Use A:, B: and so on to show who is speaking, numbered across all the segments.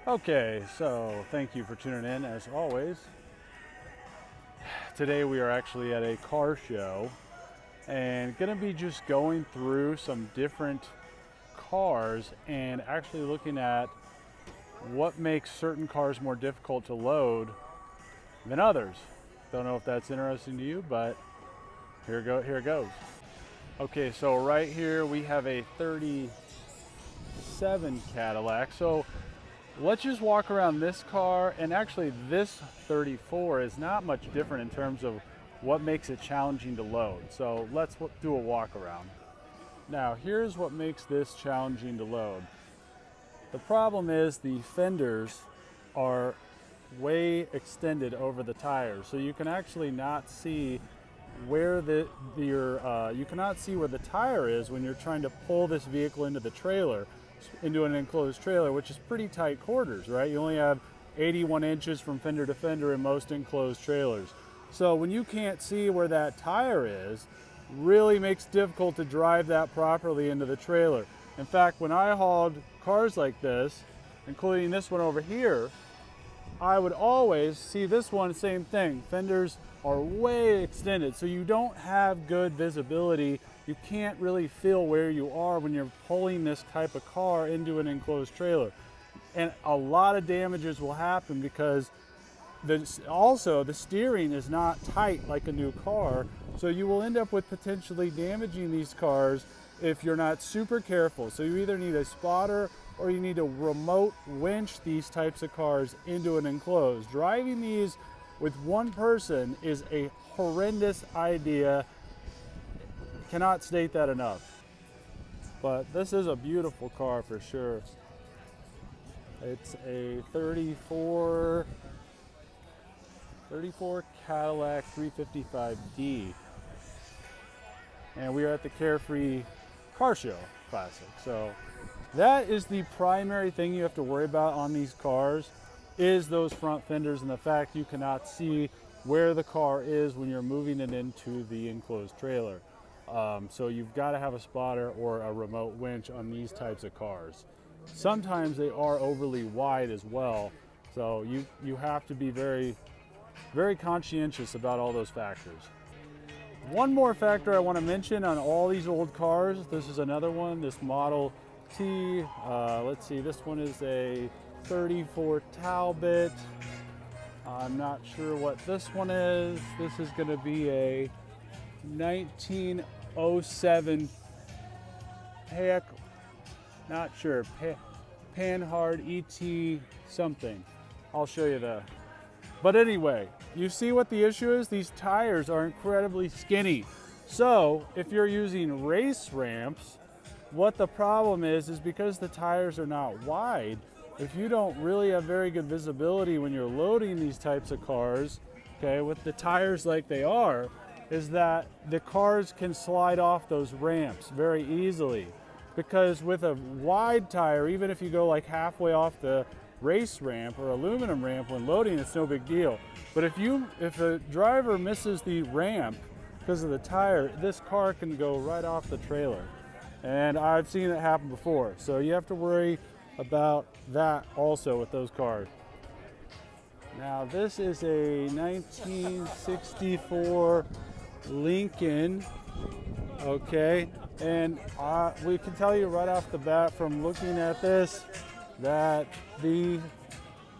A: Okay, so thank you for tuning in as always. Today we are actually at a car show and gonna be just going through some different cars and actually looking at what makes certain cars more difficult to load than others. Don't know if that's interesting to you, but here it goes. Okay, so right here we have a 37 Cadillac. So let's just walk around this car, and actually this 34 is not much different in terms of what makes it challenging to load. So let's do a walk around. Now here's what makes this challenging to load. The problem is the fenders are way extended over the tires, so you can actually not see where you cannot see where the tire is when you're trying to pull this vehicle into the trailer, into an enclosed trailer, which is pretty tight quarters, right? You only have 81 inches from fender to fender in most enclosed trailers. So when you can't see where that tire is, really makes it difficult to drive that properly into the trailer. In fact, when I hauled cars like this, including this one over here, I would always see this one, same thing. Fenders are way extended, so you don't have good visibility. You can't really feel where you are when you're pulling this type of car into an enclosed trailer. And a lot of damages will happen because also the steering is not tight like a new car, so you will end up with potentially damaging these cars if you're not super careful. So you either need a spotter or you need to remote winch these types of cars into an enclosed. Driving these with one person is a horrendous idea. Cannot state that enough. But this is a beautiful car for sure. It's a 34 Cadillac 355D. And we are at the Carefree Car Show Classic. So that is the primary thing you have to worry about on these cars, is those front fenders and the fact you cannot see where the car is when you're moving it into the enclosed trailer. So you've got to have a spotter or a remote winch on these types of cars. Sometimes they are overly wide as well, so you have to be very, very conscientious about all those factors. One more factor I want to mention on all these old cars, this is another one, this Model T, let's see, this one is a 34 Talbot. I'm not sure what this one is. This is going to be a 1907, heck, not sure, Panhard ET something. I'll show you the. But anyway, you see what the issue is? These tires are incredibly skinny. So if you're using race ramps, what the problem is because the tires are not wide, if you don't really have very good visibility when you're loading these types of cars, okay, with the tires like they are, is that the cars can slide off those ramps very easily. Because with a wide tire, even if you go like halfway off the race ramp or aluminum ramp when loading, it's no big deal. But if a driver misses the ramp because of the tire, this car can go right off the trailer. And I've seen it happen before. So you have to worry about that also with those cars. Now this is a 1964 Lincoln, okay, and we can tell you right off the bat from looking at this that the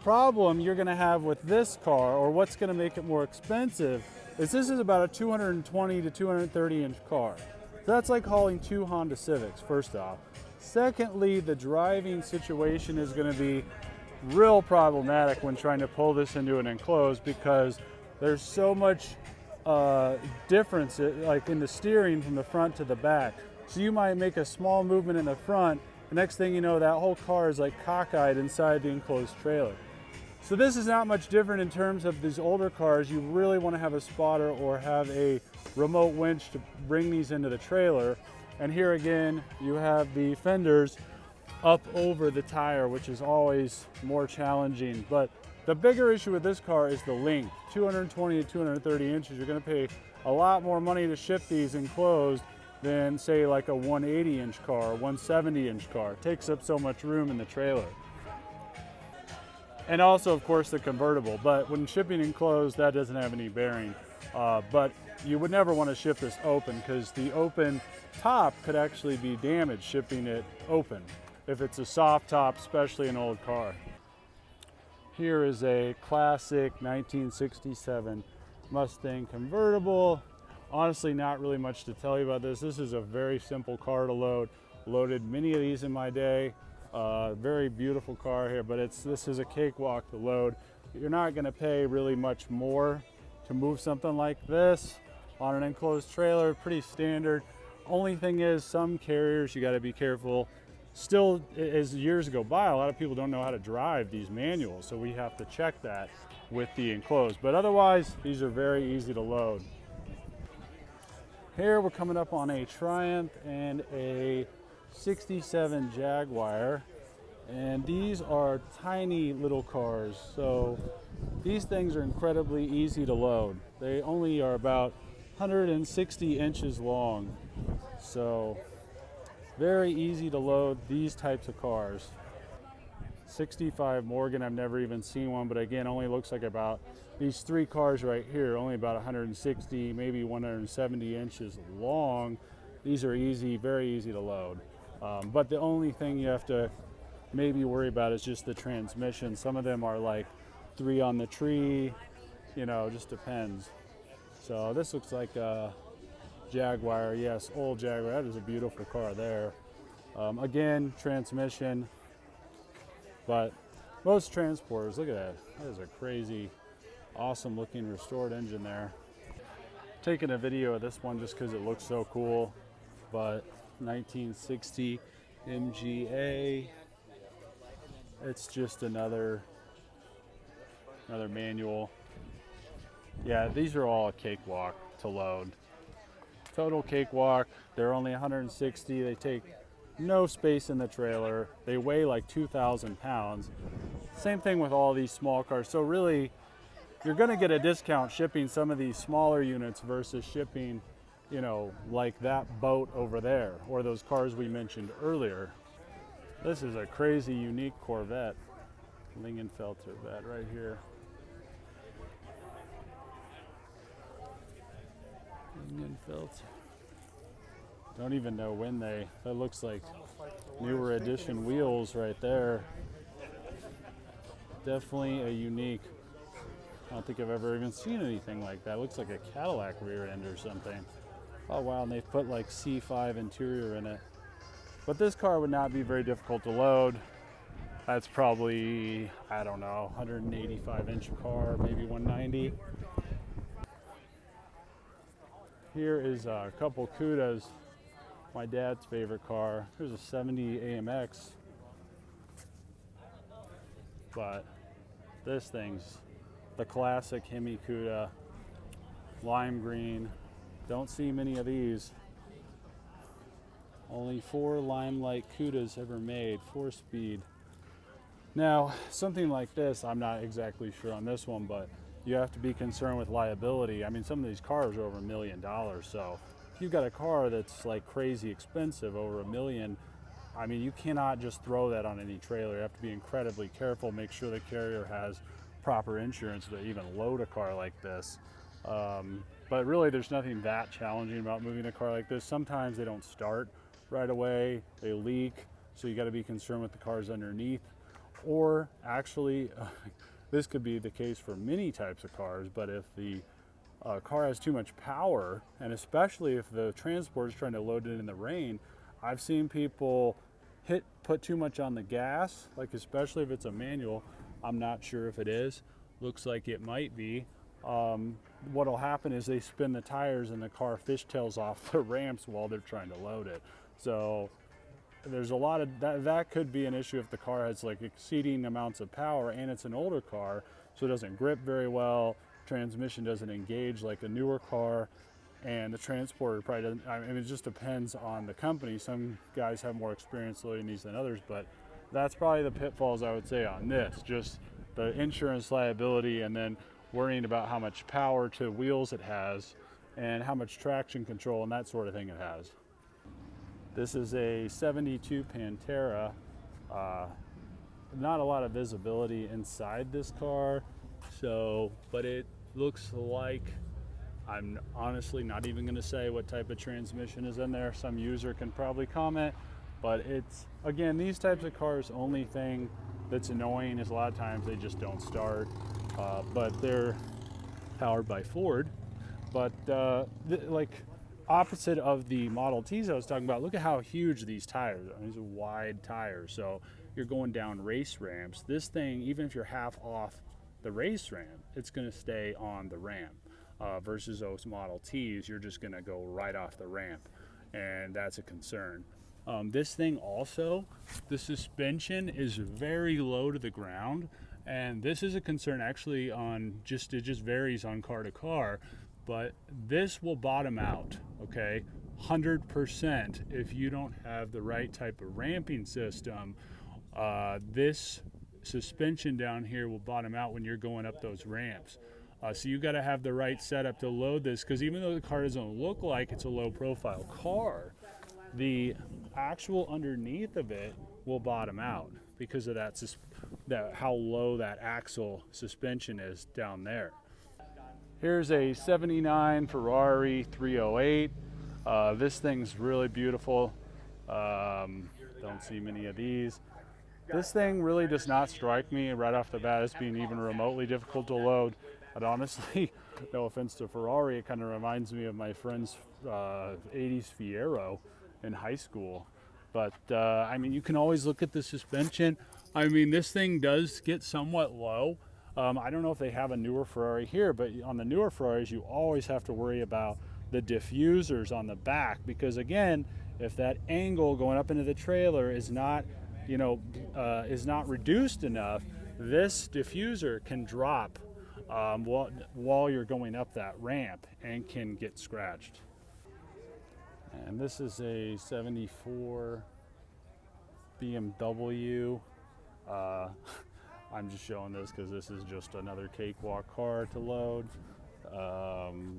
A: problem you're going to have with this car, or what's going to make it more expensive, is this is about a 220 to 230 inch car. So that's like hauling two Honda Civics, first off. Secondly, the driving situation is going to be real problematic when trying to pull this into an enclosed, because there's so much difference like in the steering from the front to the back. So you might make a small movement in the front, the next thing you know, that whole car is like cockeyed inside the enclosed trailer. So this is not much different in terms of these older cars. You really want to have a spotter or have a remote winch to bring these into the trailer. And here again, you have the fenders up over the tire, which is always more challenging. But the bigger issue with this car is the length. 220 to 230 inches, you're going to pay a lot more money to ship these enclosed than say like a 180 inch car, 170 inch car. It takes up so much room in the trailer. And also, of course, the convertible. But when shipping enclosed, that doesn't have any bearing. But you would never want to ship this open because the open top could actually be damaged shipping it open if it's a soft top, especially an old car. Here is a classic 1967 Mustang convertible. Honestly, not really much to tell you about this. This is a very simple car to load. Loaded many of these in my day. Very beautiful car here, but this is a cakewalk to load. You're not going to pay really much more to move something like this on an enclosed trailer. Pretty standard. Only thing is, some carriers you got to be careful. Still, as years go by, a lot of people don't know how to drive these manuals, so we have to check that with the enclosed. But otherwise, these are very easy to load. Here we're coming up on a Triumph and a 67 Jaguar, and these are tiny little cars, so these things are incredibly easy to load. They only are about 160 inches long, so very easy to load these types of cars. 65 Morgan, I've never even seen one, but again, only looks like about these three cars right here, only about 160, maybe 170 inches long. These are easy, very easy to load. But the only thing you have to maybe worry about is just the transmission. Some of them are like 3 on the tree, you know, just depends. So this looks like a Jaguar, yes, old Jaguar. That is a beautiful car there. Again, transmission, but most transporters, look at that. That is a crazy, awesome looking restored engine there. Taking a video of this one just because it looks so cool, but 1960 MGA. It's just another manual. Yeah, these are all a cakewalk to load. Total cakewalk. They're only 160. They take no space in the trailer. They weigh like 2,000 pounds. Same thing with all these small cars. So really, you're going to get a discount shipping some of these smaller units versus shipping, you know, like that boat over there or those cars we mentioned earlier. This is a crazy, unique Corvette. Lingenfelter vet right here. Lingenfelter. Don't even know when that looks like newer edition wheels right there. Definitely a unique. I don't think I've ever even seen anything like that. It looks like a Cadillac rear end or something. Oh wow, and they've put like C5 interior in it. But this car would not be very difficult to load. That's probably, I don't know, 185 inch car, maybe 190. Here is a couple Cudas, my dad's favorite car. Here's a 70 AMX. But this thing's the classic Hemi Cuda, lime green. Don't see many of these. Only 4 limelight Cudas ever made, 4-speed. Now, something like this, I'm not exactly sure on this one, but you have to be concerned with liability. I mean, some of these cars are over $1 million, so if you've got a car that's like crazy expensive, over $1 million, I mean, you cannot just throw that on any trailer. You have to be incredibly careful, make sure the carrier has proper insurance to even load a car like this. But really, there's nothing that challenging about moving a car like this. Sometimes they don't start right away, they leak, so you got to be concerned with the cars underneath. Or actually, this could be the case for many types of cars, but if the car has too much power, and especially if the transport is trying to load it in the rain, I've seen people put too much on the gas, like especially if it's a manual. I'm not sure if it is. Looks like it might be. What'll happen is they spin the tires and the car fishtails off the ramps while they're trying to load it. So there's a lot of that could be an issue if the car has like exceeding amounts of power and it's an older car, so it doesn't grip very well, transmission doesn't engage like a newer car, and the transporter probably doesn't. I mean, it just depends on the company. Some guys have more experience loading these than others, but that's probably the pitfalls I would say on this, just the insurance liability and then worrying about how much power to wheels it has and how much traction control and that sort of thing it has. This is a 72 Pantera. not a lot of visibility inside this car. So, but it looks like, I'm honestly not even going to say what type of transmission is in there. Some user can probably comment, but it's, again, these types of cars, only thing that's annoying is a lot of times they just don't start, but they're powered by Ford. But like opposite of the Model Ts I was talking about, look at how huge these tires are. These are wide tires, so you're going down race ramps. This thing, even if you're half off the race ramp, it's going to stay on the ramp. Versus those Model Ts, you're just going to go right off the ramp, and that's a concern. This thing also, the suspension is very low to the ground, and this is a concern actually on just, it just varies on car to car, but this will bottom out, okay? 100% if you don't have the right type of ramping system. This suspension down here will bottom out when you're going up those ramps. So you got to have the right setup to load this, because even though the car doesn't look like it's a low profile car, the actual underneath of it will bottom out because of that how low that axle suspension is down there. Here's a 79 Ferrari 308. This thing's really beautiful. Don't see many of these. This thing really does not strike me right off the bat as being even remotely difficult to load. But honestly, no offense to Ferrari, it kind of reminds me of my friend's 80s Fiero in high school. But I mean, you can always look at the suspension. I mean, this thing does get somewhat low. I don't know if they have a newer Ferrari here, but on the newer Ferraris, you always have to worry about the diffusers on the back, because again, if that angle going up into the trailer is not, is not reduced enough, this diffuser can drop while you're going up that ramp and can get scratched. And this is a 74 BMW. I'm just showing this because this is just another cakewalk car to load.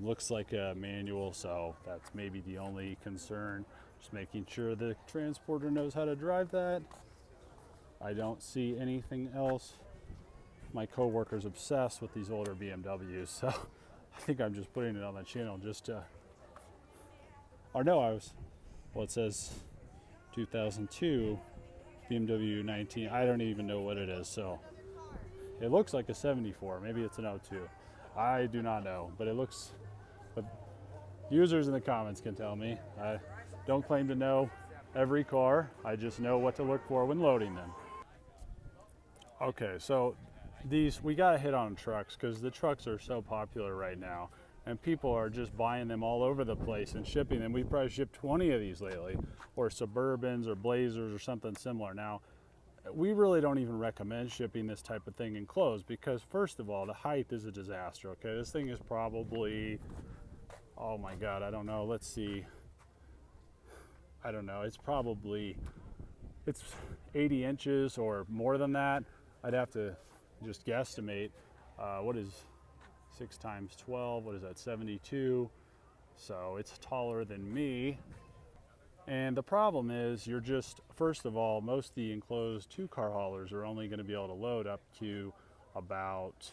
A: Looks like a manual, so that's maybe the only concern. Just making sure the transporter knows how to drive that. I don't see anything else. My coworker's obsessed with these older BMWs, so I think I'm just putting it on the channel just to, or no, well, it says 2002 BMW 19. I don't even know what it is, so it looks like a 74. Maybe it's an 02. I do not know, but it looks, but users in the comments can tell me. I don't claim to know every car. I just know what to look for when loading them. Okay, so these, we got to hit on trucks because the trucks are so popular right now, and people are just buying them all over the place and shipping them. We've probably shipped 20 of these lately, or Suburbans or Blazers or something similar. Now, we really don't even recommend shipping this type of thing enclosed because, first of all, the height is a disaster. Okay, this thing is probably, oh my God, I don't know. Let's see. I don't know. It's 80 inches or more than that. I'd have to just guesstimate. What is 6 times 12? What is that? 72. So it's taller than me. And the problem is, you're just, first of all, most of the enclosed 2-car haulers are only going to be able to load up to about,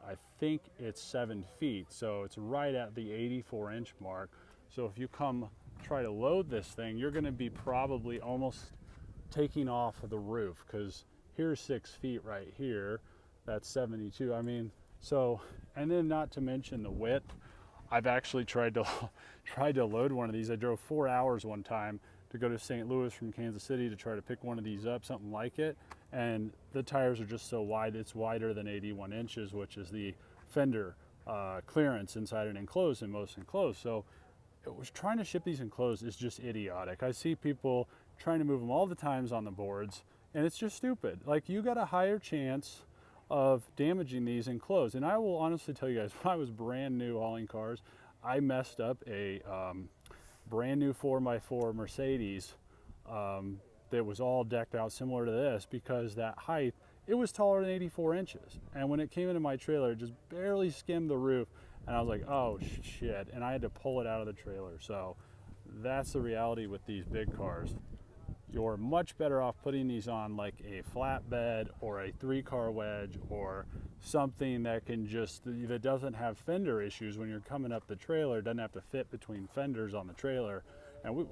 A: I think it's 7 feet. So it's right at the 84-inch mark. So if you come try to load this thing, you're going to be probably almost taking off the roof, because here's 6 feet right here. That's 72. I mean, so, and then not to mention the width. I've actually tried to load one of these. I drove 4 hours one time to go to St. Louis from Kansas City to try to pick one of these up, something like it. And the tires are just so wide, it's wider than 81 inches, which is the fender clearance inside an enclosed and most enclosed. So it was trying to ship these enclosed is just idiotic. I see people trying to move them all the times on the boards, and it's just stupid. Like, you got a higher chance of damaging these enclosed. And I will honestly tell you guys, when I was brand new hauling cars, I messed up a brand new 4x4 Mercedes that was all decked out similar to this, because that height, it was taller than 84 inches. And when it came into my trailer, it just barely skimmed the roof. And I was like, oh shit. And I had to pull it out of the trailer. So that's the reality with these big cars. you're much better off putting these on like a flatbed or a 3-car wedge or something that can just, that doesn't have fender issues when you're coming up the trailer, doesn't have to fit between fenders on the trailer. And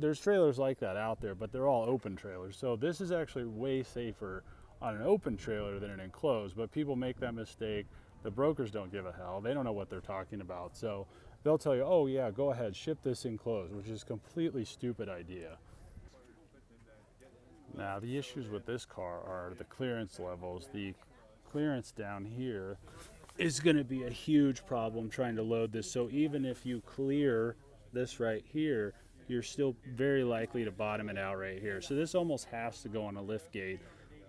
A: there's trailers like that out there, but they're all open trailers. So this is actually way safer on an open trailer than an enclosed, but people make that mistake. The brokers don't give a hell. They don't know what they're talking about. So they'll tell you, oh yeah, go ahead, ship this enclosed, which is a completely stupid idea. Now the issues with this car are the clearance levels. The clearance down here is going to be a huge problem trying to load this. So even if you clear this right here, you're still very likely to bottom it out right here. So this almost has to go on a lift gate,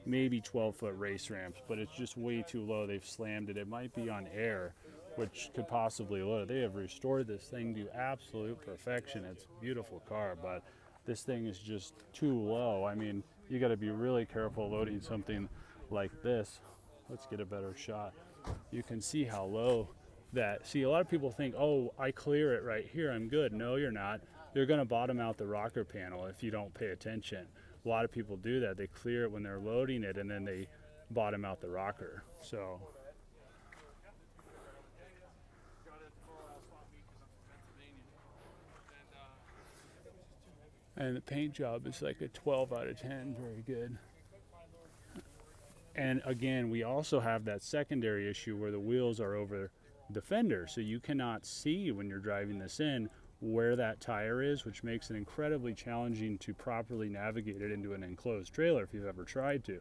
A: maybe 12-foot race ramps, but it's just way too low. They've slammed it. It might be on air, which could possibly load it. They have restored this thing to absolute perfection. It's a beautiful car, but this thing is just too low. I mean, you got to be really careful loading something like this. Let's get a better shot. You can see how low that. See, a lot of people think, oh, I clear it right here, I'm good. No, you're not. You're going to bottom out the rocker panel if you don't pay attention. A lot of people do that. They clear it when they're loading it, and then they bottom out the rocker. So. And the paint job is like a 12 out of 10, very good. And again, we also have that secondary issue where the wheels are over the fender, so you cannot see when you're driving this in where that tire is, which makes it incredibly challenging to properly navigate it into an enclosed trailer if you've ever tried to.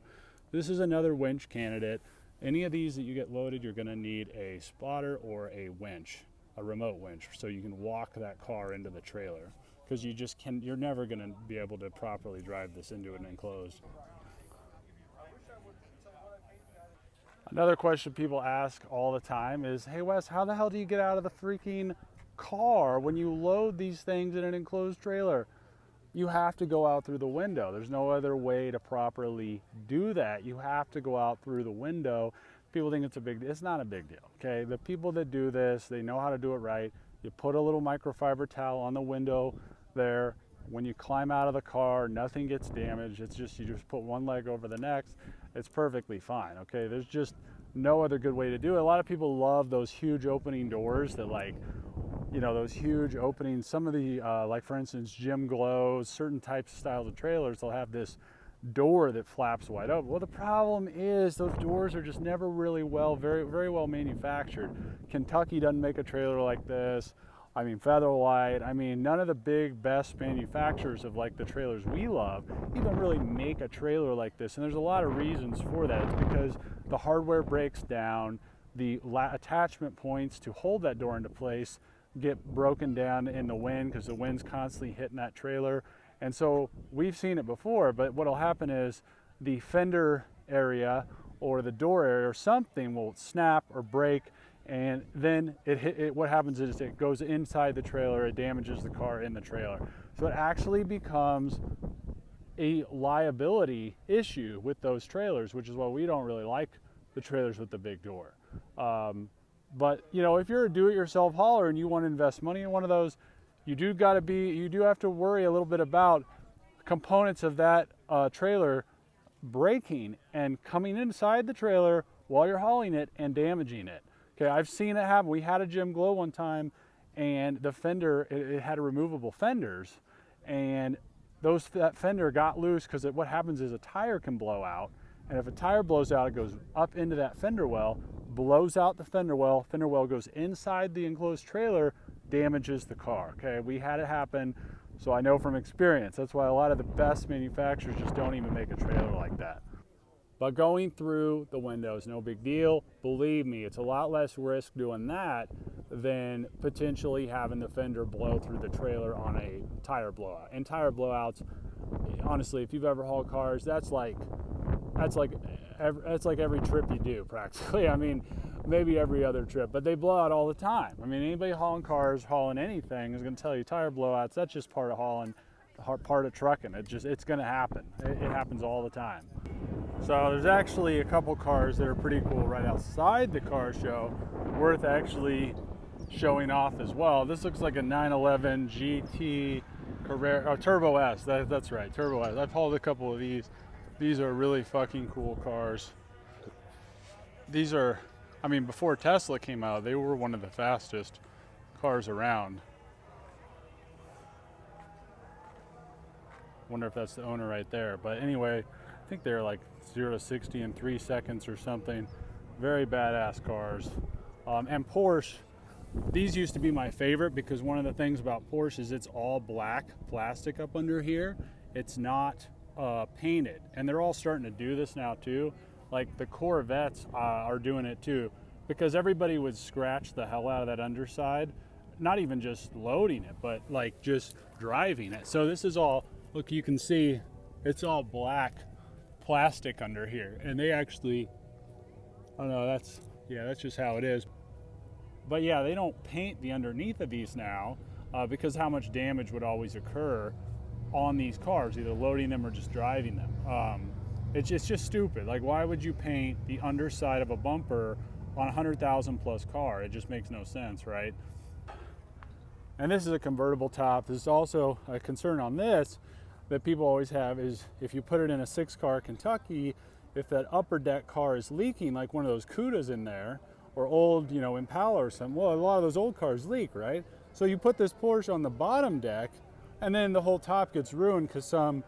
A: This is another winch candidate. Any of these that you get loaded, you're going to need a spotter or a winch, a remote winch, so you can walk that car into the trailer, because you're never going to be able to properly drive this into an enclosed. Another question people ask all the time is, hey Wes, how the hell do you get out of the freaking car when you load these things in an enclosed trailer? You have to go out through the window. There's no other way to properly do that. You have to go out through the window. People think it's a big deal. It's not a big deal, okay? The people that do this, they know how to do it right. You put a little microfiber towel on the window there. When you climb out of the car, nothing gets damaged. It's just, you just put one leg over the next. It's perfectly fine, okay? There's just no other good way to do it. A lot of people love those huge opening doors that, like, you know, those huge openings. Some of the, like for instance, Gym Glows, certain types of styles of trailers, they'll have this door that flaps wide open. Well, the problem is those doors are just never really very well manufactured. Kentucky doesn't make a trailer like this. I mean, Featherlight, I mean, none of the big, best manufacturers of like the trailers we love even really make a trailer like this. And there's a lot of reasons for that. It's because the hardware breaks down, the attachment points to hold that door into place get broken down in the wind because the wind's constantly hitting that trailer. And so we've seen it before, but what'll happen is the fender area or the door area or something will snap or break, and then what happens is it goes inside the trailer, it damages the car in the trailer. So it actually becomes a liability issue with those trailers, which is why we don't really like the trailers with the big door. But you know, if you're a do-it-yourself hauler and you want to invest money in one of those, you do have to worry a little bit about components of that trailer breaking and coming inside the trailer while you're hauling it and damaging it. Okay, I've seen it happen. We had a Gym Glow one time, and the fender, it had removable fenders, and that fender got loose because what happens is a tire can blow out, and if a tire blows out, it goes up into that fender well, blows out the fender well goes inside the enclosed trailer, damages the car. Okay, we had it happen, so I know from experience. That's why a lot of the best manufacturers just don't even make a trailer like that. But going through the window is no big deal. Believe me, it's a lot less risk doing that than potentially having the fender blow through the trailer on a tire blowout. And tire blowouts, honestly, if you've ever hauled cars, that's like every trip you do practically. I mean, maybe every other trip, but they blow out all the time. I mean, anybody hauling cars, hauling anything is going to tell you tire blowouts, that's just part of hauling, part of trucking. It's going to happen. It happens all the time. So there's actually a couple cars that are pretty cool right outside the car show, worth actually showing off as well. This looks like a 911 GT Carrera, oh, Turbo S, that's right, Turbo S. I've hauled a couple of these. These are really fucking cool cars. These are, I mean, before Tesla came out, they were one of the fastest cars around. Wonder if that's the owner right there. But anyway, I think they're like 0 to 60 in 3 seconds or something. Very badass cars. And Porsche, these used to be my favorite because one of the things about Porsche is it's all black plastic up under here. It's not painted. And they're all starting to do this now too. Like the Corvettes are doing it too, because everybody would scratch the hell out of that underside, not even just loading it, but like just driving it. So this is all, look, you can see it's all black plastic under here. And they actually, I don't know, that's just how it is. But yeah, they don't paint the underneath of these now because how much damage would always occur on these cars, either loading them or just driving them. It's just stupid. Like, why would you paint the underside of a bumper on a 100,000 plus car? It just makes no sense, right? And this is a convertible top. There's also a concern on this that people always have is if you put it in a 6-car Kentucky, if that upper deck car is leaking, like one of those Cudas in there, or old, Impala or something. Well, a lot of those old cars leak, right? So you put this Porsche on the bottom deck, and then the whole top gets ruined because some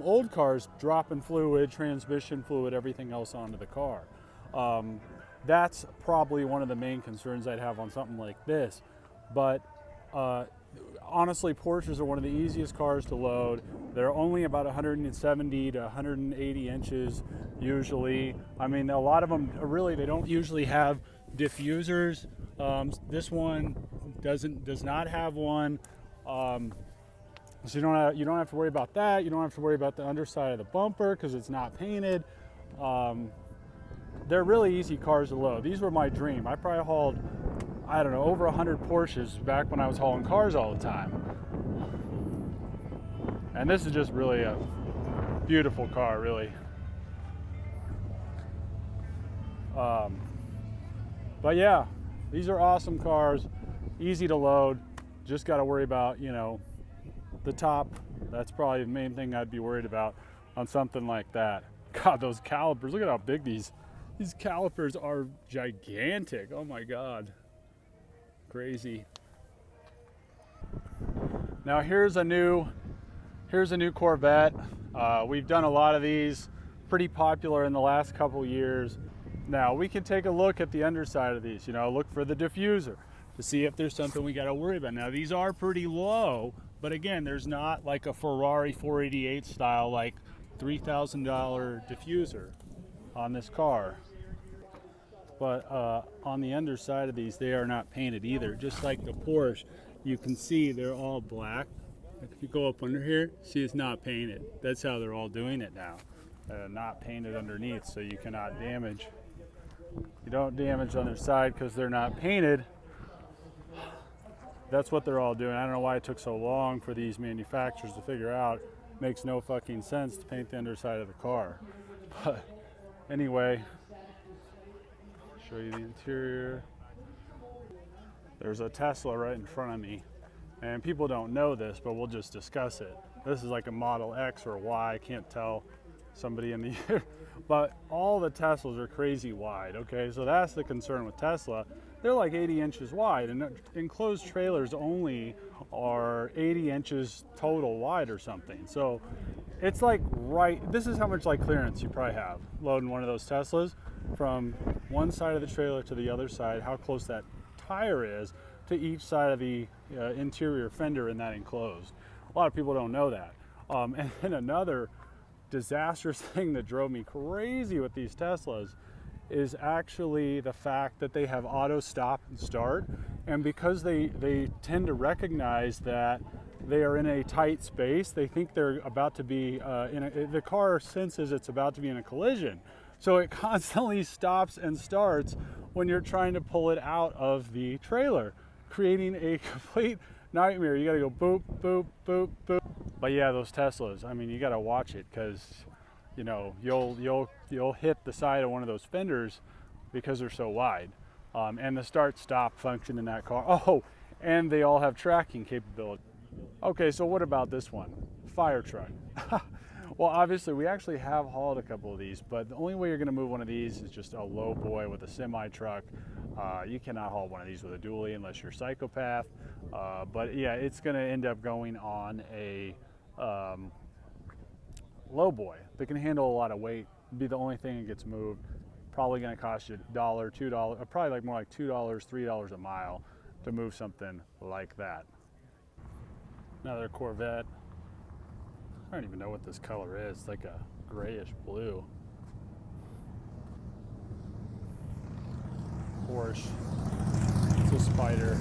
A: old cars dropping fluid, transmission fluid, everything else onto the car. That's probably one of the main concerns I'd have on something like this. But honestly, Porsches are one of the easiest cars to load. They're only about 170 to 180 inches usually. I mean, a lot of them really, they don't usually have diffusers. This one does not have one. So you don't have to worry about that. You don't have to worry about the underside of the bumper because it's not painted. They're really easy cars to load. These were my dream. I probably hauled, I don't know, over 100 Porsches back when I was hauling cars all the time. And this is just really a beautiful car, really. But yeah, these are awesome cars, easy to load. Just got to worry about, the top. That's probably the main thing I'd be worried about on something like that. God, those calipers, look at how big these calipers are. Gigantic. Oh my God. Crazy. Now here's a new Corvette. We've done a lot of these, pretty popular in the last couple years. Now we can take a look at the underside of these, look for the diffuser to see if there's something we got to worry about. Now these are pretty low, but again, there's not like a Ferrari 488 style, like $3,000 diffuser on this car. But on the underside of these, they are not painted either. Just like the Porsche, you can see they're all black. If you go up under here, see it's not painted. That's how they're all doing it now. Not painted underneath, so you cannot damage. You don't damage on their side because they're not painted. That's what they're all doing. I don't know why it took so long for these manufacturers to figure out. Makes no fucking sense to paint the underside of the car. But anyway, show you the interior. There's a Tesla right in front of me. And people don't know this, but we'll just discuss it. This is like a Model X or Y, I can't tell, somebody in the year. But all the Teslas are crazy wide, okay? So that's the concern with Tesla. They're like 80 inches wide, and enclosed trailers only are 80 inches total wide or something. So it's like this is how much like clearance you probably have loading one of those Teslas from one side of the trailer to the other side, how close that tire is to each side of the interior fender in that enclosed. A lot of people don't know that. And then another disastrous thing that drove me crazy with these Teslas is actually the fact that they have auto stop and start. And because they tend to recognize that they are in a tight space, they think they're about to be, the car senses it's about to be in a collision. So it constantly stops and starts when you're trying to pull it out of the trailer, creating a complete nightmare. You gotta go boop, boop, boop, boop. But yeah, those Teslas, I mean, you gotta watch it because, you'll hit the side of one of those fenders because they're so wide. And the start-stop function in that car. Oh, and they all have tracking capability. Okay, so what about this one? Fire truck. Well, obviously we actually have hauled a couple of these, but the only way you're gonna move one of these is just a low boy with a semi truck. You cannot haul one of these with a dually unless you're a psychopath. But yeah, it's gonna end up going on a low boy that can handle a lot of weight. Be the only thing that gets moved. Probably gonna cost you $1, $2, or probably like more like $2, $3 a mile to move something like that. Another Corvette. I don't even know what this color is. It's like a grayish blue. Porsche. It's a Spider.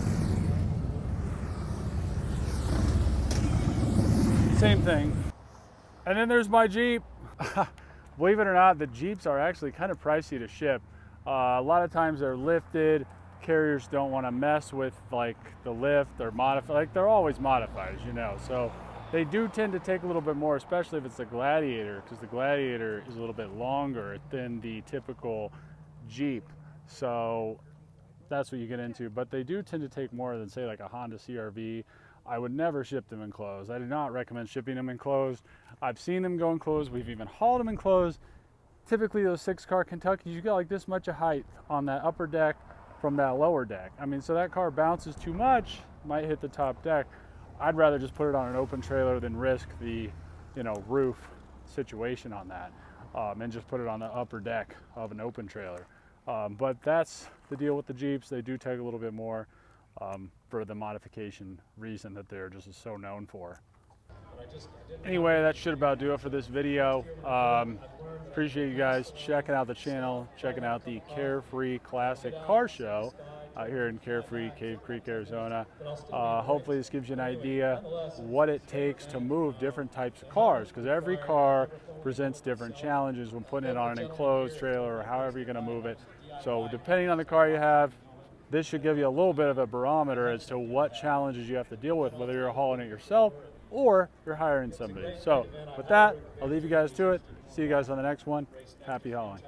A: Same thing. And then there's my Jeep. Believe it or not, the Jeeps are actually kind of pricey to ship. A lot of times they're lifted. Carriers don't want to mess with like the lift or modify. Like they're always modified, as you know. So they do tend to take a little bit more, especially if it's the Gladiator, because the Gladiator is a little bit longer than the typical Jeep. So that's what you get into. But they do tend to take more than, say, like a Honda CR-V. I would never ship them enclosed. I do not recommend shipping them enclosed. I've seen them go enclosed. We've even hauled them enclosed. Typically, those 6-car Kentuckys, you got like this much of height on that upper deck from that lower deck. I mean, so that car bounces too much, might hit the top deck. I'd rather just put it on an open trailer than risk the, roof situation on that, and just put it on the upper deck of an open trailer. But that's the deal with the Jeeps. They do take a little bit more for the modification reason that they're just so known for. Anyway, that should about do it for this video. Appreciate you guys checking out the channel, checking out the Carefree Classic Car Show here in Carefree, Cave Creek, Arizona. Hopefully this gives you an idea what it takes to move different types of cars, because every car presents different challenges when putting it on an enclosed trailer or however you're going to move it. So depending on the car you have, this should give you a little bit of a barometer as to what challenges you have to deal with, whether you're hauling it yourself or you're hiring somebody. So with that, I'll leave you guys to it. See you guys on the next one. Happy hauling.